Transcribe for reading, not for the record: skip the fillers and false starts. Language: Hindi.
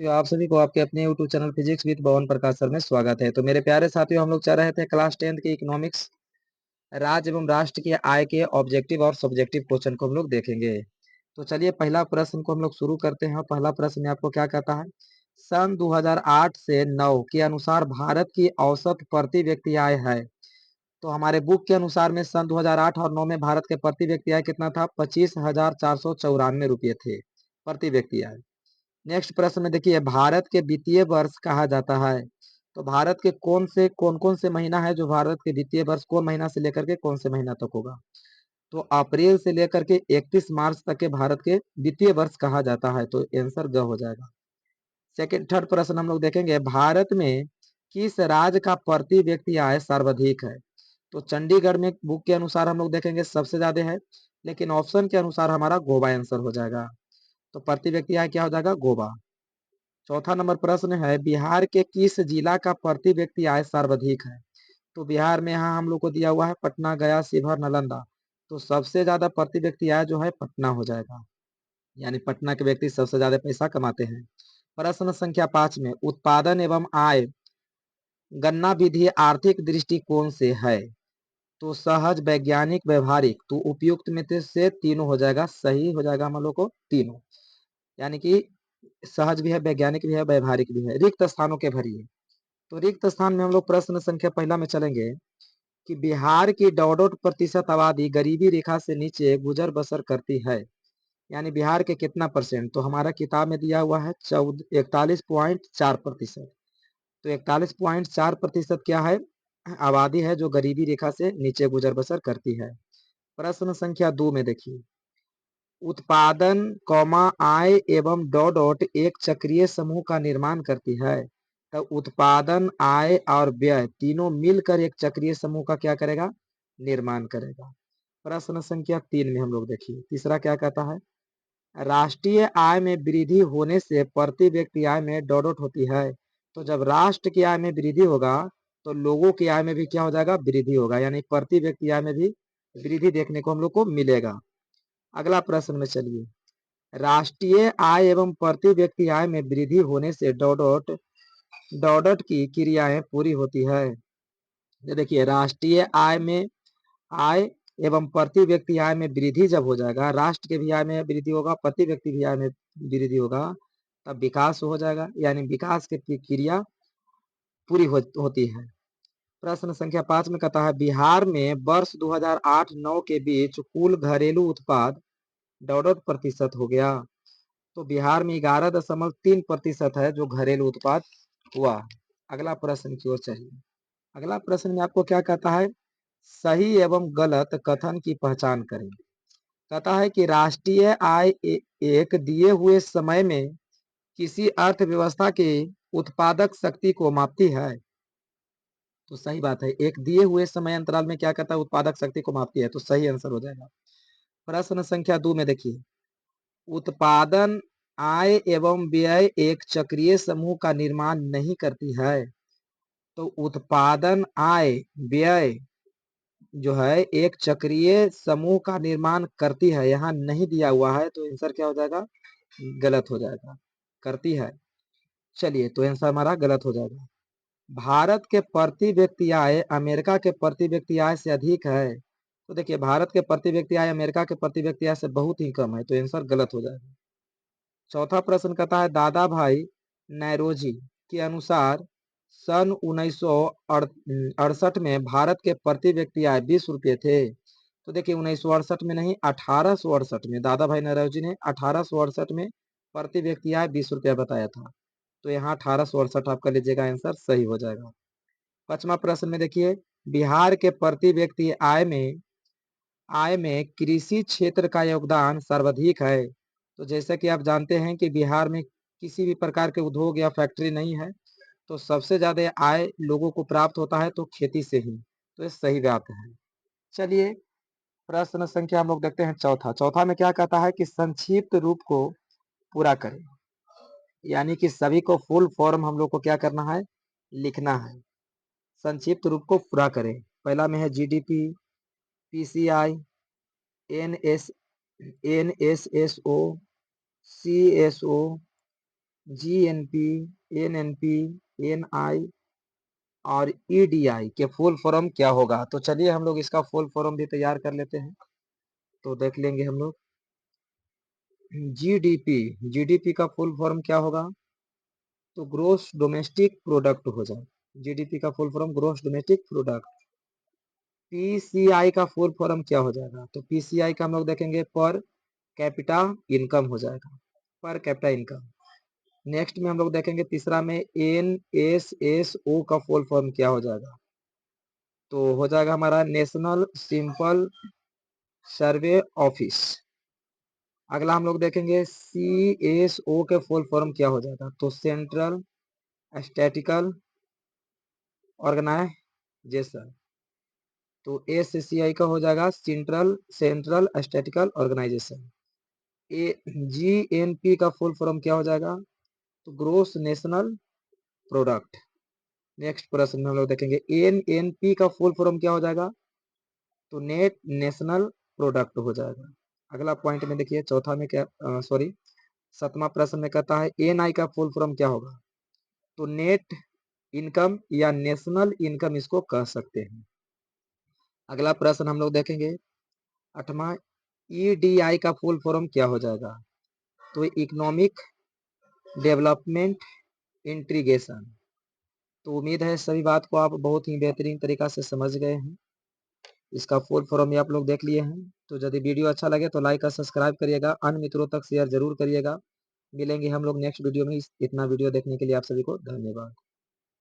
तो आप सभी को आपके अपने यूट्यूब चैनल फिजिक्स विद भवन प्रकाश सर में स्वागत है। तो मेरे प्यारे साथियों, हम लोग चल रहे थे क्लास 10th के इकोनॉमिक्स राज्य एवं राष्ट्र की आय के ऑब्जेक्टिव और सब्जेक्टिव क्वेश्चन को हम लोग देखेंगे। तो चलिए पहला प्रश्न को हम लोग शुरू करते हैं। पहला प्रश्न में आपको क्या कहता है, सन 2008 से 9 के अनुसार भारत की औसत प्रति व्यक्ति आय है। तो हमारे बुक के अनुसार में सन 2008 और 9 में भारत के प्रति व्यक्ति आय कितना था, 25,494 रुपये थे प्रति व्यक्ति आय। नेक्स्ट प्रश्न में देखिए, भारत के वित्तीय वर्ष कहा जाता है। तो भारत के कौन कौन से महीना है जो भारत के वित्तीय वर्ष कौन महीना से लेकर के कौन से महीना तक होगा। तो अप्रैल से लेकर के 31 मार्च तक के भारत के वित्तीय वर्ष कहा जाता है। तो आंसर ग हो जाएगा। थर्ड प्रश्न हम लोग देखेंगे, भारत में किस राज्य का प्रति व्यक्ति आय सर्वाधिक है। तो चंडीगढ़ में बुक के अनुसार हम लोग देखेंगे सबसे ज्यादा है, लेकिन ऑप्शन के अनुसार हमारा गोवा आंसर हो जाएगा। तो प्रति व्यक्ति आय क्या हो जाएगा, गोवा। चौथा नंबर प्रश्न है, बिहार के किस जिला का प्रति व्यक्ति आय सर्वाधिक है। तो बिहार में यहाँ हम लोग को दिया हुआ है पटना, गया, शिवहर, नालंदा। तो सबसे ज्यादा प्रति व्यक्ति आय जो है पटना हो जाएगा, यानी पटना के व्यक्ति सबसे ज्यादा पैसा कमाते हैं। प्रश्न संख्या 5 में, उत्पादन एवं आय गणना विधि आर्थिक दृष्टिकोण से है। तो सहज, वैज्ञानिक, व्यवहारिक। तो उपयुक्त में से तीनों हो जाएगा, सही हो जाएगा हम लोग को तीनों, यानी कि सहज भी है, वैज्ञानिक भी है, व्यवहारिक भी है। रिक्त स्थानों के भरिए। तो रिक्त स्थान में हम लोग प्रश्न संख्या पहला में चलेंगे कि बिहार की 1.5% आबादी गरीबी रेखा से नीचे गुजर बसर करती है, यानी बिहार के कितना परसेंट। तो हमारा किताब में दिया हुआ है 41.4%। तो 41.4% क्या है, आबादी है जो गरीबी रेखा से नीचे गुजर बसर करती है। प्रश्न संख्या 2 में देखिए, उत्पादन कौमा आय एवं डॉट एक चक्रीय समूह का निर्माण करती है। तो उत्पादन, आय और व्यय तीनों मिलकर एक चक्रीय समूह का क्या करेगा, निर्माण करेगा। प्रश्न संख्या 3 में हम लोग देखिए, तीसरा क्या कहता है, राष्ट्रीय आय में वृद्धि होने से प्रति व्यक्ति आय में डॉट होती है। तो जब राष्ट्र की आय में वृद्धि होगा तो लोगों की आय में भी क्या हो जाएगा, वृद्धि होगा, यानी प्रति व्यक्ति आय में भी वृद्धि देखने को हम लोग को मिलेगा। अगला प्रश्न में चलिए, राष्ट्रीय आय एवं प्रति व्यक्ति आय में वृद्धि होने से डॉट डॉट की क्रियाएं पूरी होती है। ये देखिए, राष्ट्रीय आय में आय एवं प्रति व्यक्ति आय में वृद्धि जब हो जाएगा, राष्ट्र के भी आय में वृद्धि होगा, प्रति व्यक्ति भी आय में वृद्धि होगा, तब विकास हो जाएगा, यानी विकास की क्रिया पूरी होती है। प्रश्न संख्या 5 में कहता है, बिहार में वर्ष 2008-9 के बीच कुल घरेलू उत्पाद डॉट प्रतिशत हो गया। तो बिहार में 11.3% है जो घरेलू उत्पाद हुआ। अगला प्रश्न की ओर चलिए। अगला प्रश्न में आपको क्या कहता है, सही एवं गलत कथन की पहचान करें। कहता है कि राष्ट्रीय आय एक दिए हुए समय में किसी अर्थव्यवस्था की उत्पादक शक्ति को मापती है। तो सही बात है, एक दिए हुए समय अंतराल में क्या कहता है, उत्पादक शक्ति को मापती है। तो सही आंसर हो जाएगा। प्रश्न संख्या 2 में देखिए, उत्पादन, आय एवं व्यय एक चक्रीय समूह का निर्माण नहीं करती है। तो उत्पादन, आय, व्यय जो है एक चक्रीय समूह का निर्माण करती है, यहाँ नहीं दिया हुआ है, तो आंसर क्या हो जाएगा, गलत हो जाएगा, करती है। चलिए, तो आंसर हमारा गलत हो जाएगा। भारत के प्रति व्यक्ति आय अमेरिका के प्रति व्यक्ति आय से अधिक है। तो देखिए, भारत के प्रति व्यक्ति आय अमेरिका के प्रति व्यक्ति आय से बहुत ही कम है, तो आंसर गलत हो जाएगा। चौथा प्रश्न कहता है, दादा भाई नौरोजी के अनुसार सन 1968 में भारत के प्रति व्यक्ति आय 20 रुपये थे। तो देखिए, 1968 में नहीं, 1868 में दादा भाई नौरोजी ने 1868 में प्रति व्यक्ति आय 20 रुपया बताया था। तो यहाँ 1868 आपका लीजिएगा, आंसर सही हो जाएगा। पांचवा प्रश्न में देखिए, बिहार के प्रति व्यक्ति आय में कृषि क्षेत्र का योगदान सर्वाधिक है। तो जैसा कि आप जानते हैं कि बिहार में किसी भी प्रकार के उद्योग या फैक्ट्री नहीं है, तो सबसे ज्यादा आय लोगों को प्राप्त होता है तो खेती से ही। तो ये सही बात है। चलिए, प्रश्न संख्या हम लोग देखते हैं चौथा। चौथा में क्या कहता है कि संक्षिप्त रूप को पूरा करें, यानी कि सभी को फुल फॉर्म हम लोग को क्या करना है, लिखना है। संक्षिप्त रूप को पूरा करें। पहला में है GDP, PCI, NSSO, CSO, GNP, NNP, NI और ईडीआई के फुल फॉर्म क्या होगा? तो चलिए हम लोग इसका फुल फॉर्म भी तैयार कर लेते हैं, तो देख लेंगे हम लोग। जीडीपी, जीडीपी का फुल फॉर्म क्या होगा? तो ग्रोस डोमेस्टिक प्रोडक्ट हो जाए। जीडीपी का full form gross domestic product. PCI का फुल फॉर्म क्या हो जाएगा? तो पीसीआई का हम लोग देखेंगे पर कैपिटा इनकम हो जाएगा, पर कैपिटा इनकम। नेक्स्ट में हम लोग देखेंगे तीसरा में एनएसएसओ का फुल फॉर्म क्या हो जाएगा? तो हो जाएगा हमारा नेशनल सिंपल सर्वे ऑफिस। अगला हम लोग देखेंगे सीएसओ के फुल फॉर्म क्या हो जाएगा? तो सेंट्रल स्टैटिकल ऑर्गेनाइजेशन। तो एससीआई का हो जाएगा सेंट्रल सेंट्रल स्टैटिकल ऑर्गेनाइजेशन। ए जीएनपी का फुल फॉर्म क्या हो जाएगा? तो ग्रोस नेशनल प्रोडक्ट। नेक्स्ट प्रश्न में हम लोग देखेंगे एनएनपी का फुल फॉर्म क्या हो जाएगा? तो नेट नेशनल प्रोडक्ट हो जाएगा। अगला पॉइंट में देखिए चौथा में क्या, सॉरी, सातवां प्रश्न में कहता है एनआई का फुल फॉर्म क्या होगा? तो नेट इनकम या नेशनल इनकम इसको कह सकते हैं। अगला प्रश्न हम लोग देखेंगे आठवां, ईडीआई का फुल फॉर्म क्या हो जाएगा? तो इकोनॉमिक डेवलपमेंट इंटीग्रेशन। तो उम्मीद है सभी बात को आप बहुत ही बेहतरीन तरीका से समझ गए हैं। इसका फुल फॉर्म भी आप लोग देख लिए हैं। तो यदि वीडियो अच्छा लगे तो लाइक और सब्सक्राइब करिएगा, अन्य मित्रों तक शेयर जरूर करिएगा। मिलेंगे हम लोग नेक्स्ट वीडियो में। इतना वीडियो देखने के लिए आप सभी को धन्यवाद।